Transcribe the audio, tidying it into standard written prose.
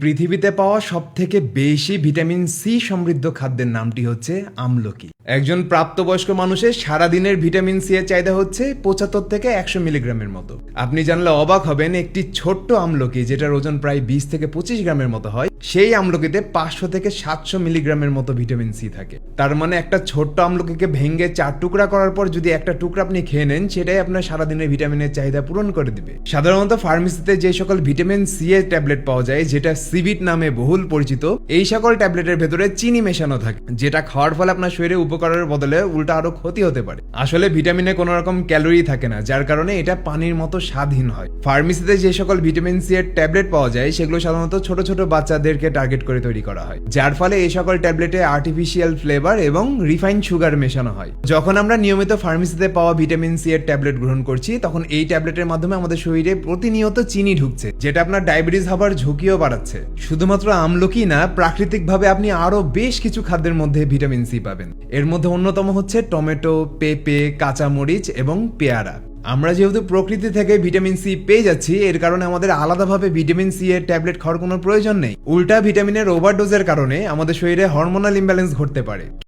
পৃথিবীতে পাওয়া সবথেকে বেশি ভিটামিন সি সমৃদ্ধ খাদ্যের নামটি হচ্ছে আমলকি। একজন প্রাপ্তবয়স্ক মানুষের সারাদিনের ভিটামিন সি এর চাহিদা হচ্ছে 75 থেকে 100 মিলিগ্রামের মতো। আপনি জানলে অবাক হবেন, একটি ছোট্ট আমলকি যেটার ওজন প্রায় 20 থেকে 25 গ্রামের মতো হয়, সেই আমলকিতে 500 থেকে 700 মিলিগ্রামের মতো ভিটামিন সি থাকে। তার মানে একটা ছোট্ট আমলকিকে ভেঙে 4 টুকরা করার পর যদি একটা টুকরা আপনি খেয়ে নেন, সেটাই আপনার সারাদিনের ভিটামিনের চাহিদা পূরণ করে দিবে। সাধারণত ফার্মেসিতে যে সকল ভিটামিন সি এর ট্যাবলেট পাওয়া যায়, যেটা সিভিট নামে বহুল পরিচিত, এই সকল ট্যাবলেটের ভেতরে চিনি মেশানো থাকে, যেটা খাওয়ার ফলে আপনার শরীরে উপকারের বদলে উল্টা আরো ক্ষতি হতে পারে। আসলে ভিটামিনে কোনো রকম ক্যালোরি থাকে না, যার কারণে এটা পানির মতো স্বাদহীন হয়। ফার্মেসিতে যে সকল ভিটামিন সি এর ট্যাবলেট পাওয়া যায়, সেগুলো সাধারণত ছোট ছোট বাচ্চাদেরকে টার্গেট করে তৈরি করা হয়, যার ফলে এই সকল ট্যাবলেটে আর্টিফিশিয়াল ফ্লেভার এবং রিফাইন্ড সুগার মেশানো হয়। যখন আমরা নিয়মিত ফার্মেসিতে পাওয়া ভিটামিন সি এর ট্যাবলেট গ্রহণ করছি, তখন এই ট্যাবলেটের মাধ্যমে আমাদের শরীরে প্রতিনিয়ত চিনি ঢুকছে, যেটা আপনার ডায়াবেটিস হবার ঝুঁকিও বাড়াচ্ছে। শুধুমাত্র আমলকি না, প্রাকৃতিকভাবে আপনি আরো বেশ কিছু খাদ্যের মধ্যে ভিটামিন সি পাবেন। এর মধ্যে অন্যতম হচ্ছে টমেটো, পেঁপে, কাঁচামরিচ এবং পেয়ারা। আমরা যেহেতু প্রকৃতি থেকে ভিটামিন সি পেয়ে যাচ্ছি, এর কারণে আমাদের আলাদাভাবে ভিটামিন সি এর ট্যাবলেট খাওয়ার কোনো প্রয়োজন নেই। উল্টা ভিটামিনের ওভারডোজের কারণে আমাদের শরীরে হরমোনাল ইমব্যালেন্স ঘটতে পারে।